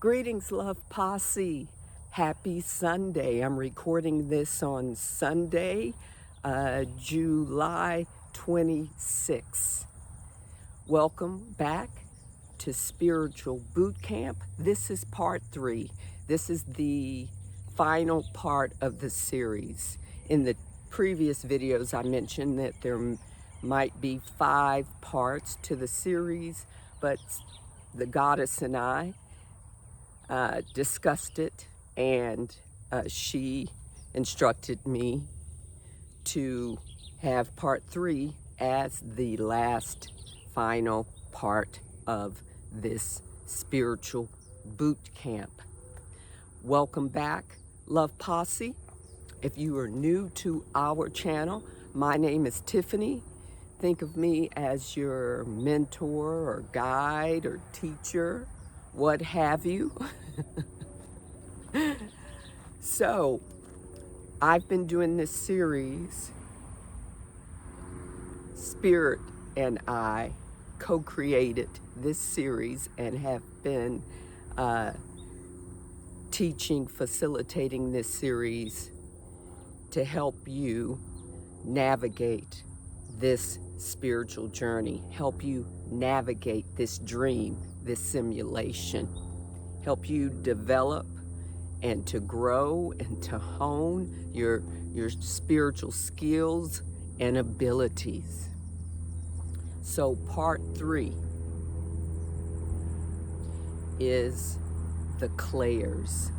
Greetings, Love Posse. Happy Sunday. I'm recording this on Sunday, July 26. Welcome back to Spiritual Bootcamp. This is part 3. This is the final part of the series. In the previous videos, I mentioned that there might be 5 parts to the series, but the goddess and I discussed it, and she instructed me to have part 3 as the last final part of this spiritual boot camp. Welcome back, Love Posse. If you are new to our channel, my name is Tyffany. Think of me as your mentor or guide or teacher, what have you. So, I've been doing this series. Spirit and I co-created this series and have been teaching, facilitating this series to help you navigate this spiritual journey, help you navigate this dream, this simulation, help you develop and to grow and to hone your spiritual skills and abilities. So part 3 is the Clairs.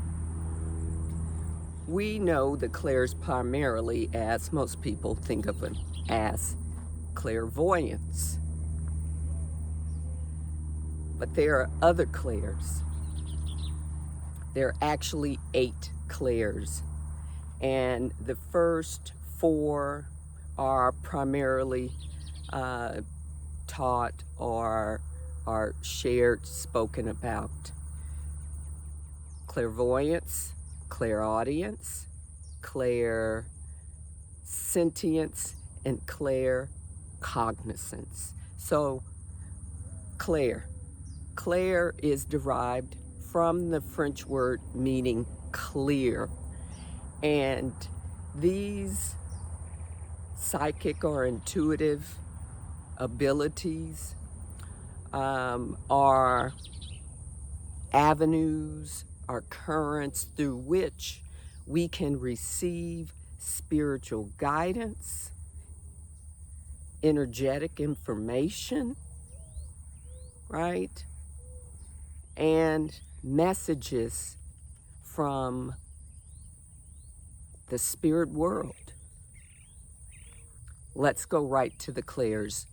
We know the Clairs primarily as, most people think of them as, clairvoyance. But there are other Clairs. There are actually 8 Clairs, and the first 4 are primarily taught or are shared, spoken about. Clairvoyance, clairaudience, clairsentience, and claircognizance. So, Clair is derived from the French word meaning clear, and these psychic or intuitive abilities are avenues, are currents through which we can receive spiritual guidance, energetic information, right? And messages from the spirit world. Let's go right to the Clairs.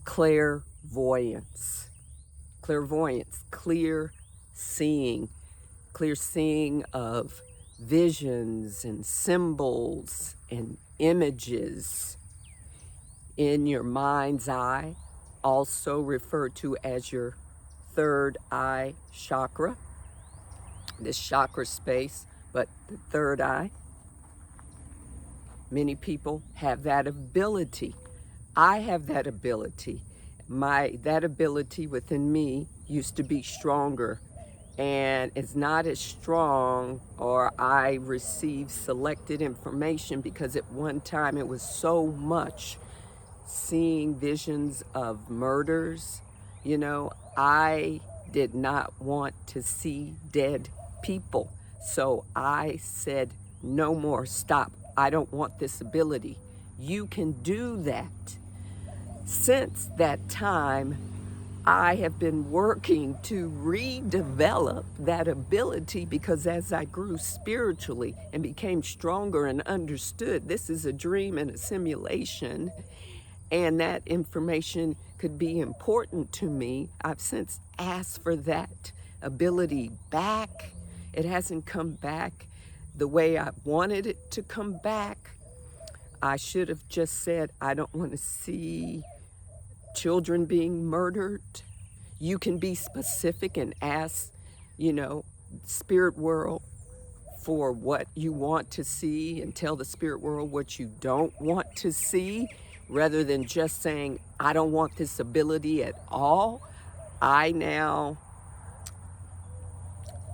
Clairvoyance. Clairvoyance, clear seeing of visions and symbols and images in your mind's eye, also referred to as your third eye chakra, this chakra space, but the third eye. Many people have that ability. I have that ability. That ability within me used to be stronger, and it's not as strong, or I receive selected information because at one time it was so much seeing visions of murders. You know, I did not want to see dead people. So I said, no more, stop. I don't want this ability. You can do that. Since that time, I have been working to redevelop that ability, because as I grew spiritually and became stronger and understood this is a dream and a simulation, and that information could be important to me, I've since asked for that ability back. It hasn't come back the way I wanted it to come back. I should have just said, I don't want to see children being murdered. You can be specific and ask, spirit world for what you want to see, and tell the spirit world what you don't want to see, rather than just saying, I don't want this ability at all. I now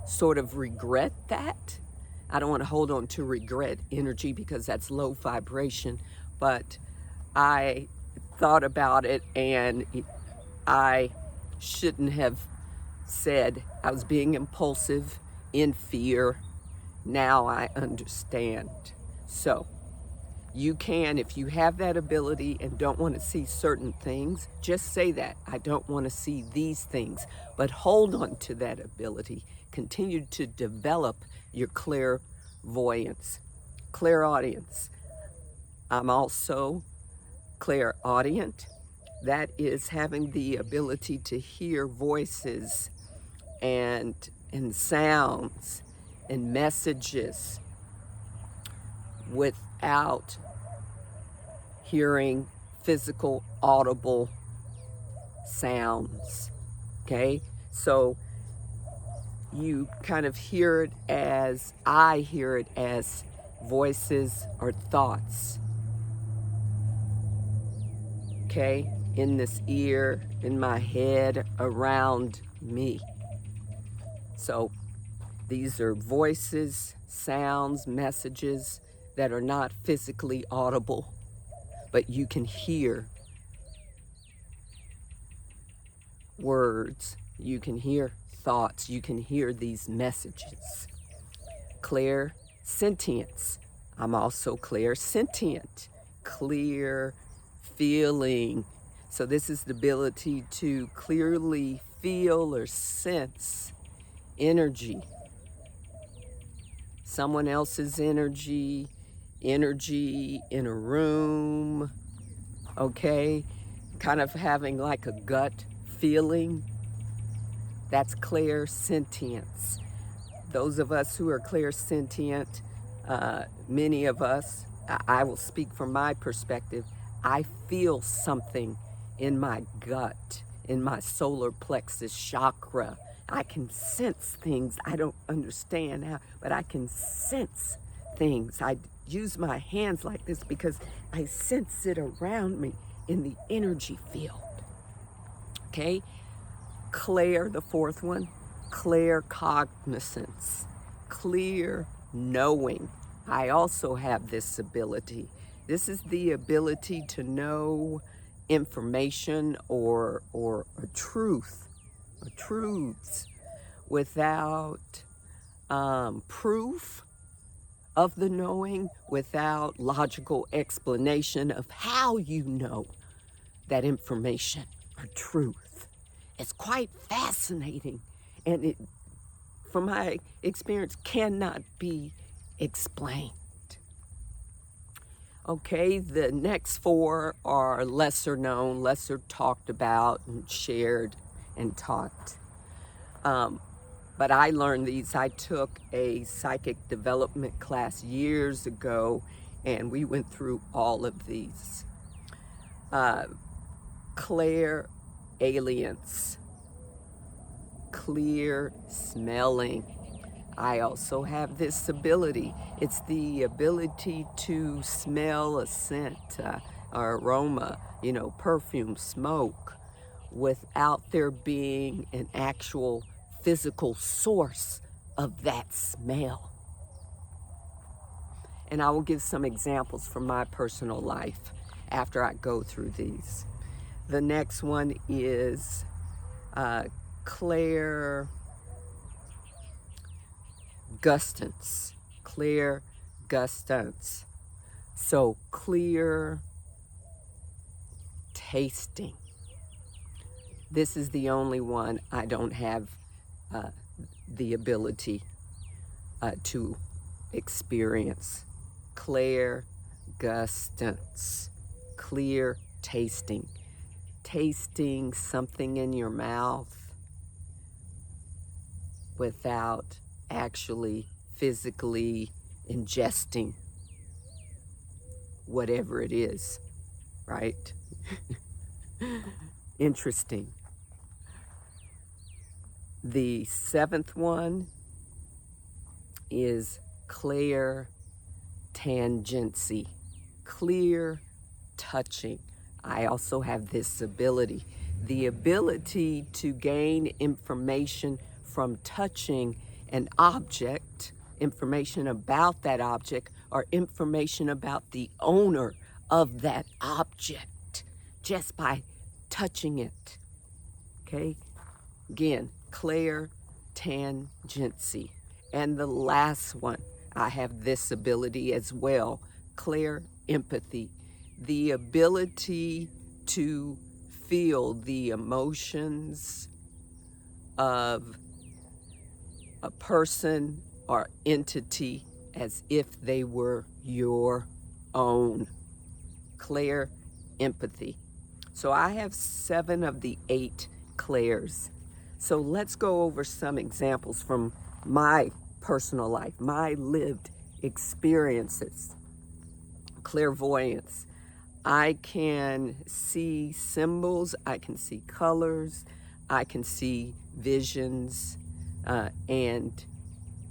sort of regret that. I don't want to hold on to regret energy because that's low vibration, but I thought about it and I shouldn't have said I was being impulsive in fear. Now I understand. So you can, if you have that ability and don't want to see certain things, just say that. I don't want to see these things, but hold on to that ability. Continue to develop your clairvoyance, clairaudience. I'm also clairaudient. That is having the ability to hear voices and sounds and messages without hearing physical audible sounds. Okay, so you kind of hear it as, I hear it as voices or thoughts. Okay, in this ear, in my head, around me. So these are voices, sounds, messages that are not physically audible, but you can hear words, you can hear thoughts, you can hear these messages. Clair sentience. I'm also clair sentient, clear feeling. So this is the ability to clearly feel or sense energy, someone else's energy, energy in a room, okay? Kind of having like a gut feeling. That's clairsentience. Those of us who are clairsentient, many of us, I will speak from my perspective, I feel something in my gut, in my solar plexus chakra. I can sense things. I don't understand how, but I can sense things. I use my hands like this because I sense it around me in the energy field. Okay? Clair, the fourth one, claircognizance, clear knowing. I also have this ability. This is the ability to know information or a truth, or truths without proof of the knowing, without logical explanation of how you know that information or truth. It's quite fascinating, and it, from my experience, cannot be explained. Okay, the next four are lesser known, lesser talked about and shared and taught. But I learned these. I took a psychic development class years ago, and we went through all of these. Clair aliens, clear smelling. I also have this ability. It's the ability to smell a scent or aroma, perfume, smoke, without there being an actual physical source of that smell. And I will give some examples from my personal life after I go through these. The next one is clair gustance, clair gustance. So clear tasting. This is the only one I don't have the ability to experience. Clair gustance, clear tasting. Tasting something in your mouth without actually physically ingesting whatever it is, right? Interesting. The seventh one is clair tangency, clear touching. I also have this ability, the ability to gain information from touching an object, information about that object, or information about the owner of that object just by touching it. Okay? Again, clairtangency. And the last one, I have this ability as well, empathy, the ability to feel the emotions of a person or entity as if they were your own. Empathy. So I have 7 of the 8 Clairs. So let's go over some examples from my personal life, my lived experiences. Clairvoyance. I can see symbols, I can see colors, I can see visions and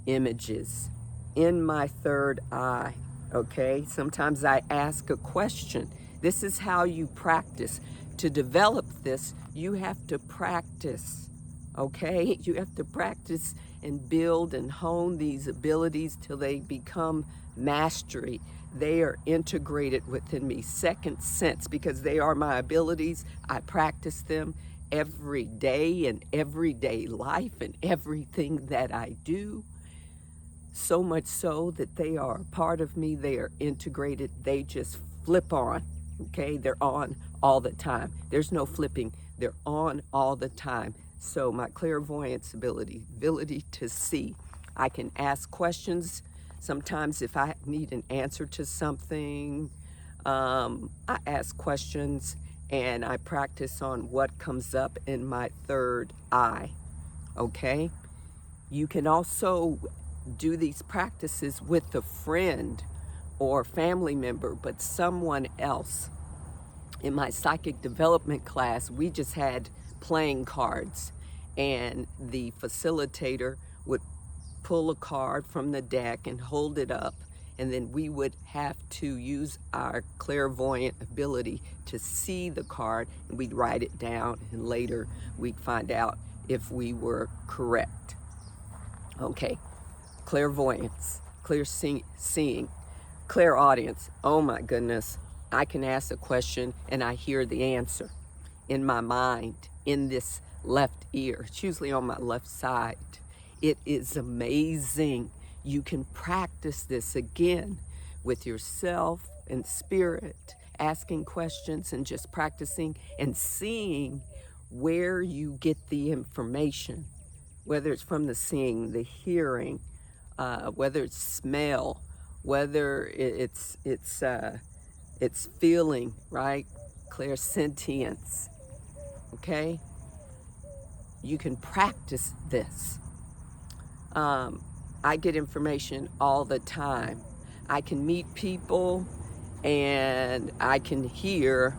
images in my third eye, okay? Sometimes I ask a question. This is how you practice. To develop this, you have to practice, okay? You have to practice and build and hone these abilities till they become mastery. They are integrated within me. Second sense, because they are my abilities. I practice them every day in everyday life and everything that I do. So much so that they are a part of me. They are integrated. They just flip on, okay? They're on all the time. There's no flipping. They're on all the time. So my clairvoyance ability to see. I can ask questions. Sometimes if I need an answer to something, I ask questions and I practice on what comes up in my third eye, okay? You can also do these practices with a friend or family member, but someone else. In my psychic development class, we just had playing cards, and the facilitator would pull a card from the deck and hold it up, and then we would have to use our clairvoyant ability to see the card, and we'd write it down, and later we'd find out if we were correct. Okay, clairvoyance, seeing, clairaudience. Oh my goodness, I can ask a question and I hear the answer in my mind, in this left ear. It's usually on my left side. It is amazing. You can practice this again with yourself and spirit, asking questions and just practicing and seeing where you get the information, whether it's from the seeing, the hearing, whether it's smell, whether it's feeling, right? Clairsentience, okay? You can practice this. I get information all the time. I can meet people and I can hear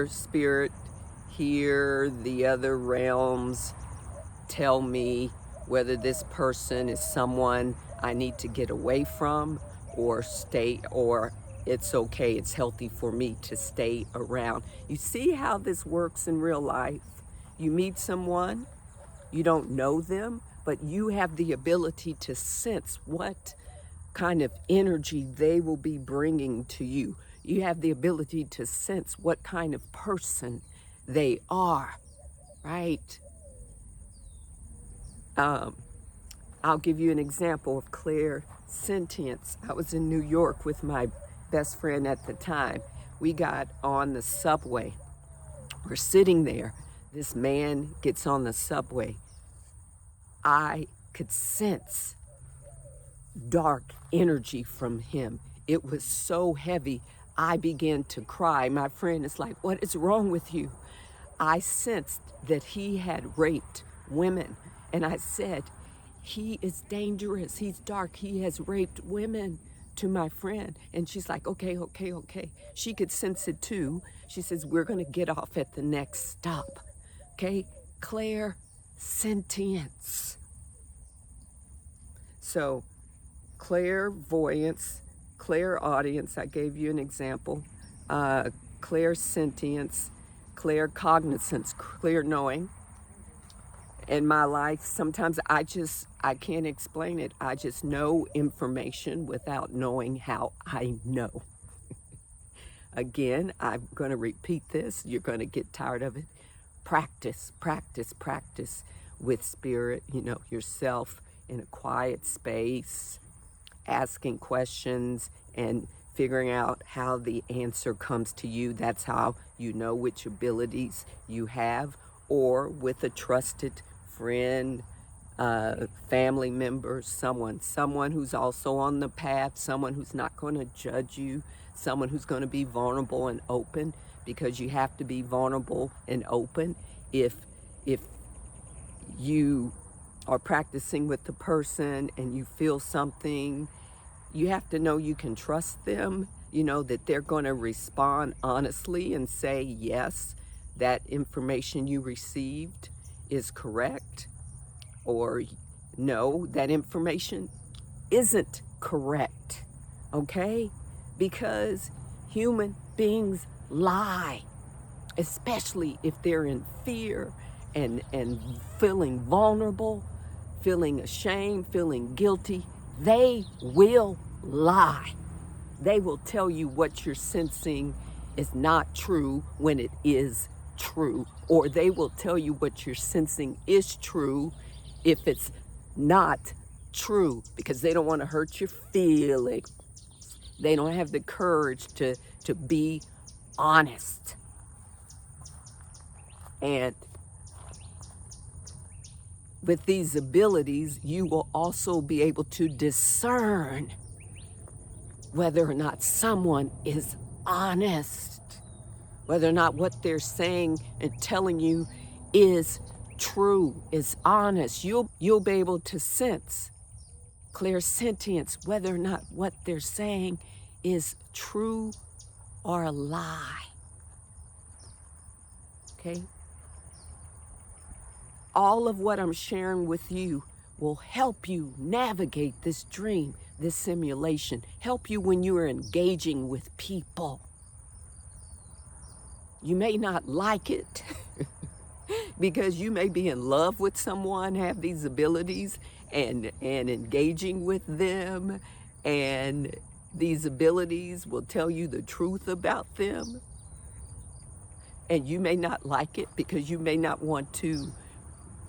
spirit, hear the other realms tell me whether this person is someone I need to get away from or stay, or it's okay, it's healthy for me to stay around. You see how this works in real life? You meet someone, you don't know them, but you have the ability to sense what kind of energy they will be bringing to you. You have the ability to sense what kind of person they are, right? I'll give you an example of clairsentience. I was in New York with my best friend at the time. We got on the subway. We're sitting there. This man gets on the subway. I could sense dark energy from him. It was so heavy, I began to cry. My friend is like, "What is wrong with you?" I sensed that he had raped women. And I said, "He is dangerous. He's dark. He has raped women," to my friend. And she's like, okay. She could sense it too. She says, "We're going to get off at the next stop." Okay? Clairsentience. So, clairvoyance, clairaudience, I gave you an example. Clairsentience, claircognizance, clear knowing, in my life. Sometimes I can't explain it. I just know information without knowing how I know. Again, I'm going to repeat this. You're going to get tired of it. Practice, practice, practice with spirit, yourself in a quiet space, asking questions and figuring out how the answer comes to you. That's how you know which abilities you have, or with a trusted friend, family member, someone who's also on the path, someone who's not going to judge you, someone who's going to be vulnerable and open, because you have to be vulnerable and open if you are practicing with the person and you feel something. You have to know you can trust them, that they're going to respond honestly and say, yes, that information you received is correct, or no, that information isn't correct, okay? Because human beings lie, especially if they're in fear and feeling vulnerable, feeling ashamed, feeling guilty. They will lie. They will tell you what you're sensing is not true when it is true, or they will tell you what you're sensing is true if it's not true, because they don't want to hurt your feelings. They don't have the courage to be honest. And with these abilities, you will also be able to discern whether or not someone is honest, whether or not what they're saying and telling you is true, is honest. You'll be able to sense, clairsentience, whether or not what they're saying is true or a lie. Okay? All of what I'm sharing with you will help you navigate this dream, this simulation, help you when you are engaging with people. You may not like it because you may be in love with someone, have these abilities, and engaging with them, and these abilities will tell you the truth about them. And you may not like it because you may not want to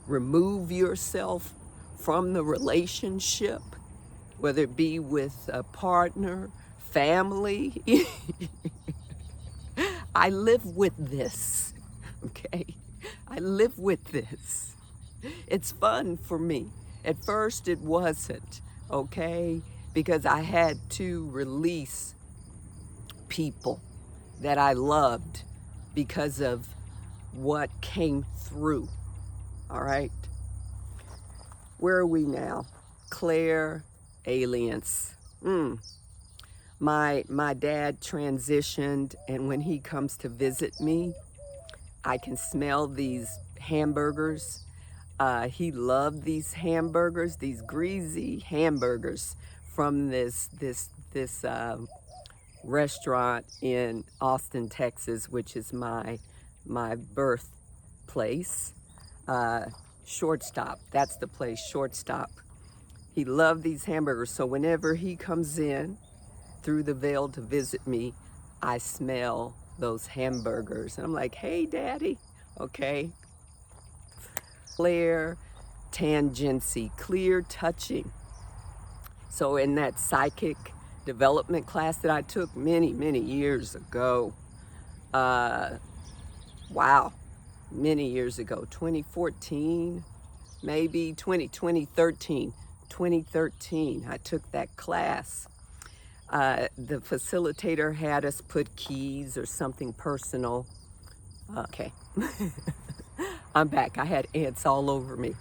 remove yourself from the relationship, whether it be with a partner, family. I live with this, okay? I live with this. It's fun for me. At first it wasn't, okay? Because I had to release people that I loved because of what came through, all right? Where are we now? Clair, aliens. My dad transitioned, and when he comes to visit me, I can smell these hamburgers. He loved these hamburgers, these greasy hamburgers from this restaurant in Austin, Texas, which is my birthplace. Shortstop, that's the place, Shortstop. He loved these hamburgers, so whenever he comes in through the veil to visit me, I smell those hamburgers. And I'm like, hey, Daddy, okay. Clair tangency, clear touching. So in that psychic development class that I took many, many years ago, wow, many years ago, 2014, maybe 2013, I took that class. The facilitator had us put keys or something personal. Okay, I'm back. I had ants all over me.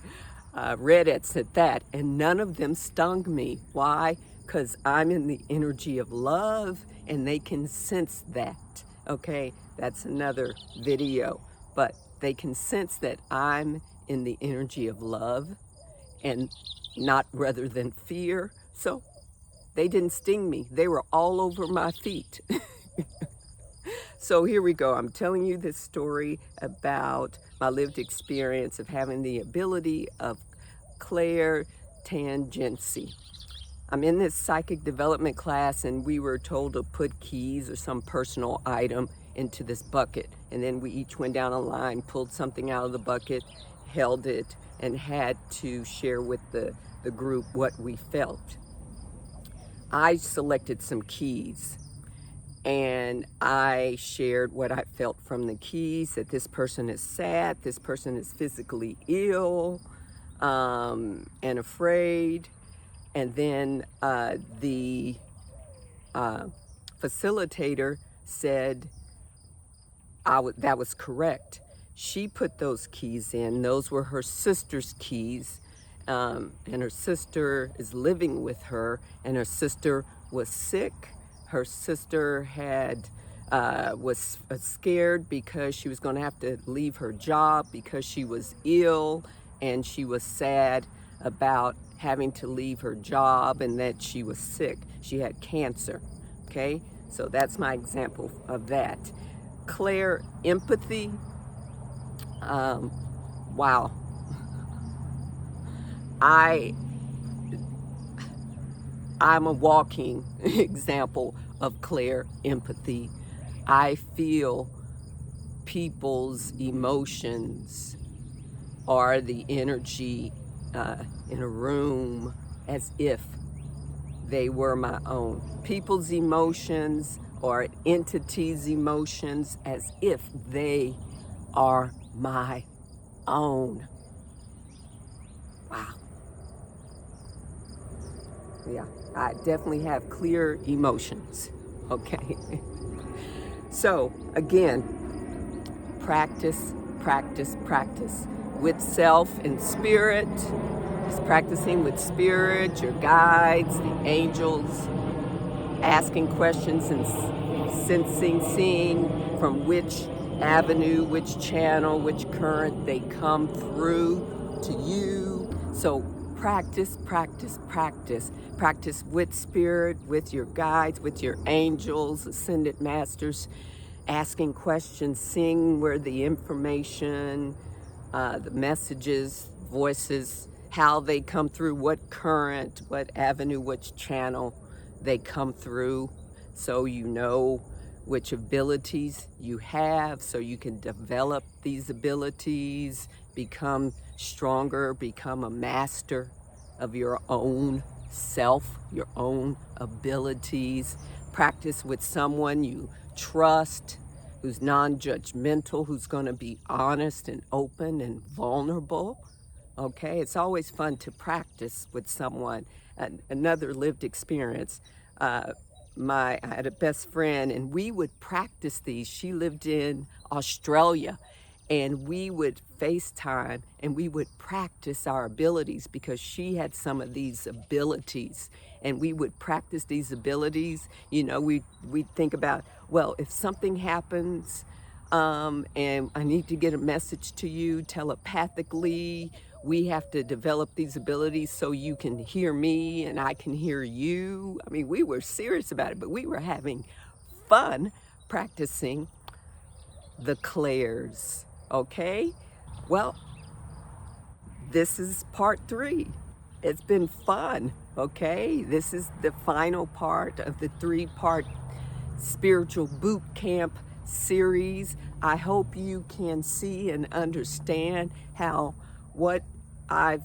Red ants at that, and none of them stung me. Why? Because I'm in the energy of love, and they can sense that. Okay, that's another video, but they can sense that I'm in the energy of love and not rather than fear. So they didn't sting me. They were all over my feet. So here we go. I'm telling you this story about my lived experience of having the ability of Clair tangency. I'm in this psychic development class, and we were told to put keys or some personal item into this bucket. And then we each went down a line, pulled something out of the bucket, held it, and had to share with the group what we felt. I selected some keys, and I shared what I felt from the keys, that this person is sad, this person is physically ill and afraid. And then the facilitator said that was correct. She put those keys in. Those were her sister's keys. And her sister is living with her, and her sister was sick. Her sister was scared because she was going to have to leave her job because she was ill, and she was sad about having to leave her job and that she was sick. She had cancer. Okay, so that's my example of that. Clair empathy. Wow. I'm a walking example of Clair empathy. I feel people's emotions or the energy in a room as if they were my own. People's emotions or entities' emotions as if they are my own. Wow. Yeah, I definitely have clear emotions. Okay. So again, practice, practice, practice with self and spirit. Just practicing with spirit, your guides, the angels, asking questions and sensing, seeing from which avenue, which channel, which current they come through to you. So practice, practice, practice. Practice with spirit, with your guides, with your angels, ascended masters, asking questions, seeing where the information, the messages, voices, how they come through, what current, what avenue, which channel they come through, so you know which abilities you have, so you can develop these abilities, become stronger, become a master of your own self, your own abilities. Practice with someone you trust, who's non-judgmental, who's going to be honest and open and vulnerable. Okay, it's always fun to practice with someone. Another lived experience. I had a best friend, and we would practice these. She lived in Australia, and we would FaceTime, and we would practice our abilities because she had some of these abilities, and we would practice these abilities. You know, we'd think about, well, if something happens, and I need to get a message to you telepathically, we have to develop these abilities so you can hear me and I can hear you. I mean, we were serious about it, but we were having fun practicing the Clairs, okay? Well, this is part 3. It's been fun, okay? This is the final part of the 3-part spiritual boot camp series. I hope you can see and understand how what I've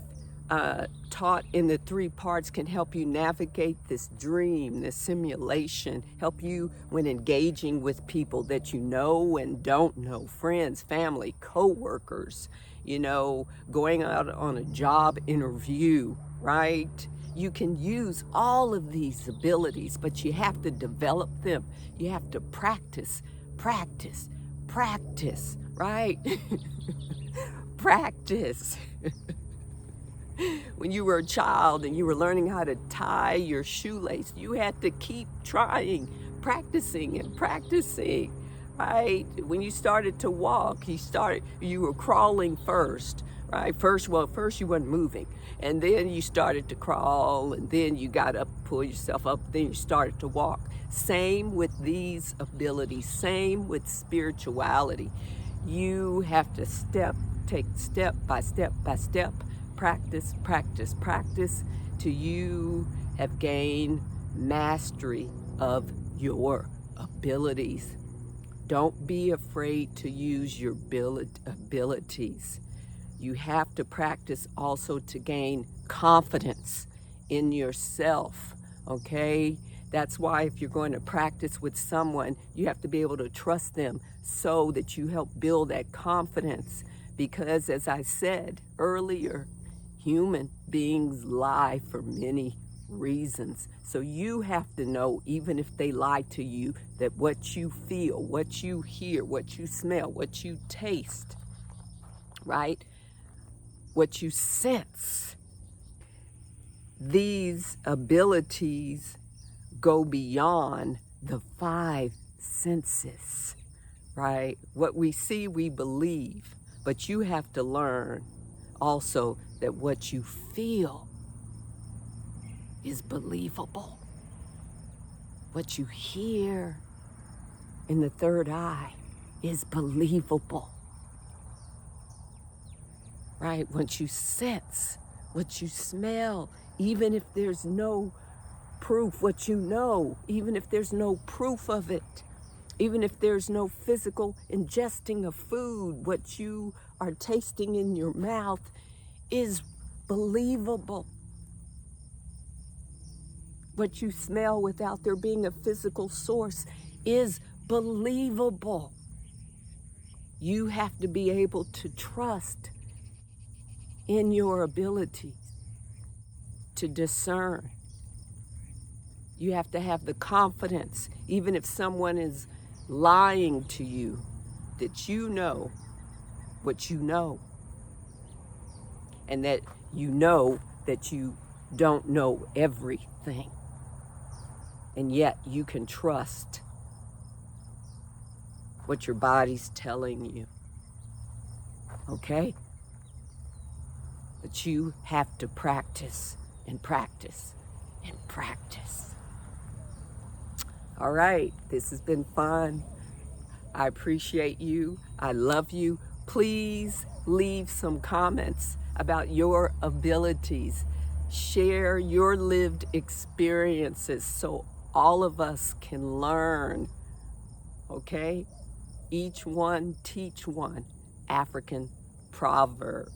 taught in the 3 parts can help you navigate this dream, this simulation, help you when engaging with people that you know and don't know, friends, family, co-workers, you know, going out on a job interview, right? You can use all of these abilities, but you have to develop them. You have to practice, practice, practice, right? Practice. When you were a child and you were learning how to tie your shoelace, you had to keep trying, practicing and practicing, right? When you started to walk, you were crawling first, right? First you weren't moving. And then you started to crawl, and then you got up, pull yourself up, then you started to walk. Same with these abilities, same with spirituality. You have to take step by step by step, practice, practice, practice, till you have gained mastery of your abilities. Don't be afraid to use your abilities. You have to practice also to gain confidence in yourself, okay? That's why if you're going to practice with someone, you have to be able to trust them so that you help build that confidence. Because as I said earlier, human beings lie for many reasons. So you have to know, even if they lie to you, that what you feel, what you hear, what you smell, what you taste, right? What you sense, these abilities go beyond the five senses, right? What we see, we believe, but you have to learn also that what you feel is believable. What you hear in the third eye is believable, right? What you sense, what you smell, even if there's no proof, what you know, even if there's no proof of it, even if there's no physical ingesting of food, what you are tasting in your mouth is believable. What you smell without there being a physical source is believable. You have to be able to trust in your ability to discern. You have to have the confidence, even if someone is lying to you, that you know what you know, and that you know that you don't know everything, and yet you can trust what your body's telling you, okay? But you have to practice and practice and practice. All right, this has been fun. I appreciate you. I love you. Please leave some comments about your abilities. Share your lived experiences so all of us can learn, okay? Each one teach one, African proverb.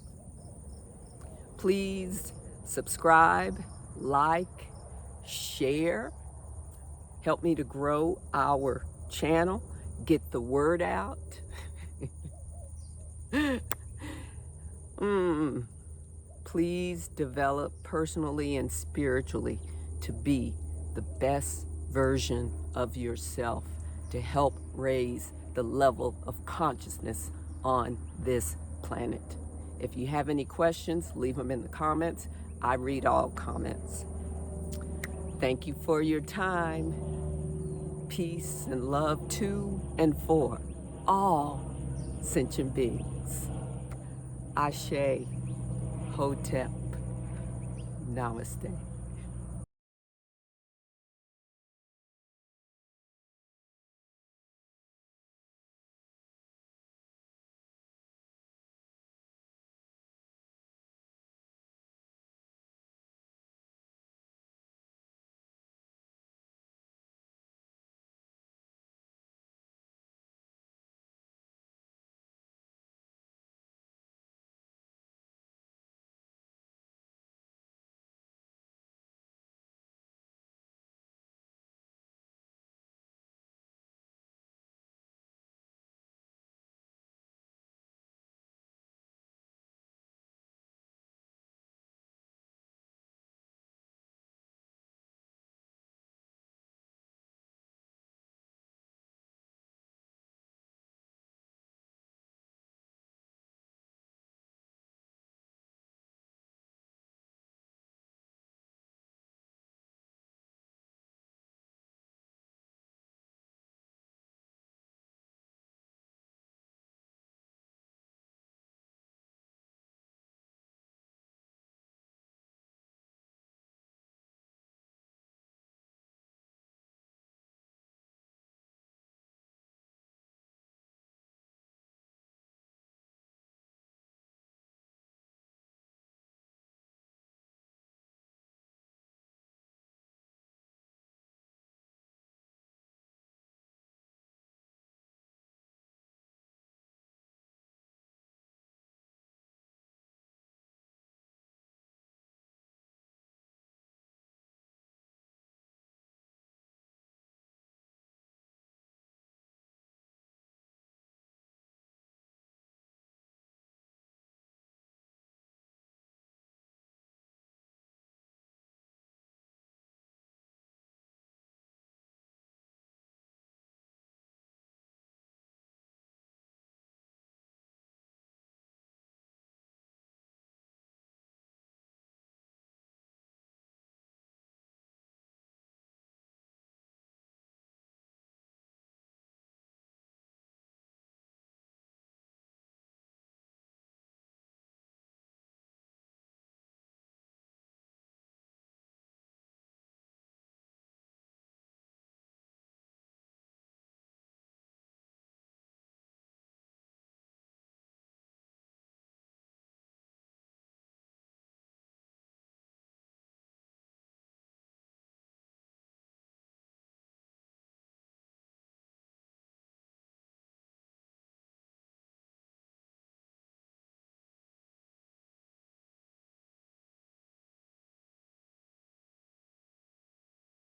Please subscribe, like, share. Help me to grow our channel, get the word out. Please develop personally and spiritually to be the best version of yourself, to help raise the level of consciousness on this planet. If you have any questions, leave them in the comments. I read all comments. Thank you for your time. Peace and love to and for all sentient beings. Ashe, Hotep, Namaste.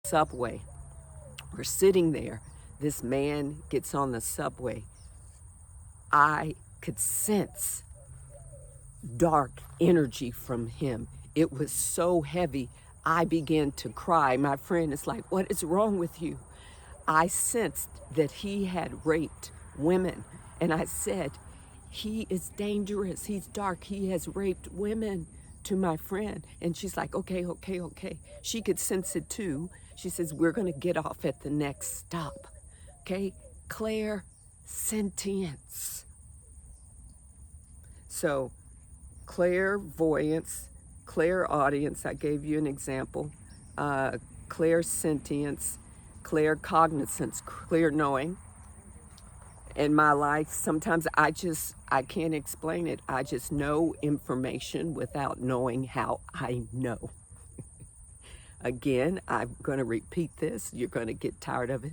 subway. We're sitting there. This man gets on the subway. I could sense dark energy from him. It was so heavy. I began to cry. My friend is like, "What is wrong with you?" I sensed that he had raped women. And I said, "He is dangerous. He's dark. He has raped women," to my friend. And she's like, okay. She could sense it too. She says, "We're going to get off at the next stop." Okay? Clair, sentience. So, clairvoyance, clairaudience, I gave you an example. Clairsentience, claircognizance, clear knowing. In my life, sometimes I can't explain it. I just know information without knowing how I know. Again, I'm going to repeat this. You're going to get tired of it.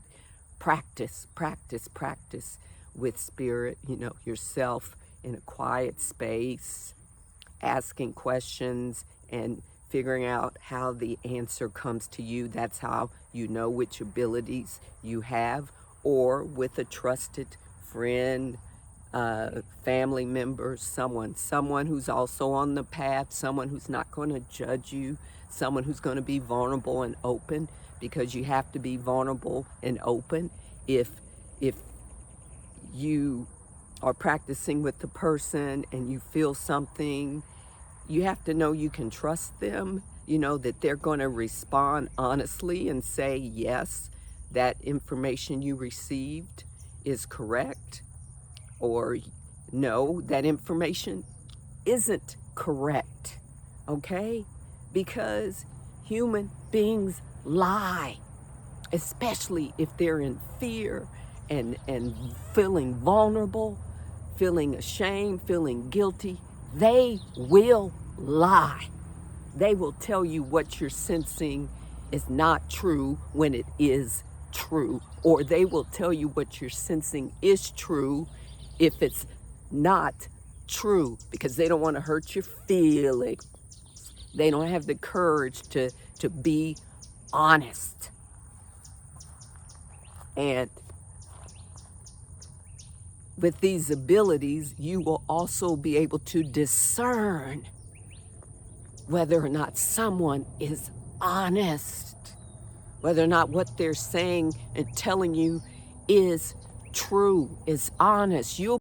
Practice with spirit, yourself in a quiet space, asking questions and figuring out how the answer comes to you. That's how you know which abilities you have, or with a trusted friend, family member, someone who's also on the path, someone who's not going to judge you, someone who's going to be vulnerable and open, because you have to be vulnerable and open if you are practicing with the person and you feel something. You have to know you can trust them, that they're going to respond honestly and say, yes, that information you received is correct, or no, that information isn't correct, okay? Because human beings lie, especially if they're in fear and feeling vulnerable, feeling ashamed, feeling guilty. They will lie. They will tell you what you're sensing is not true when it is true, or they will tell you what you're sensing is true if it's not true, because they don't want to hurt your feelings. They don't have the courage to be honest. And with these abilities, you will also be able to discern whether or not someone is honest, whether or not what they're saying and telling you is true, is honest. You'll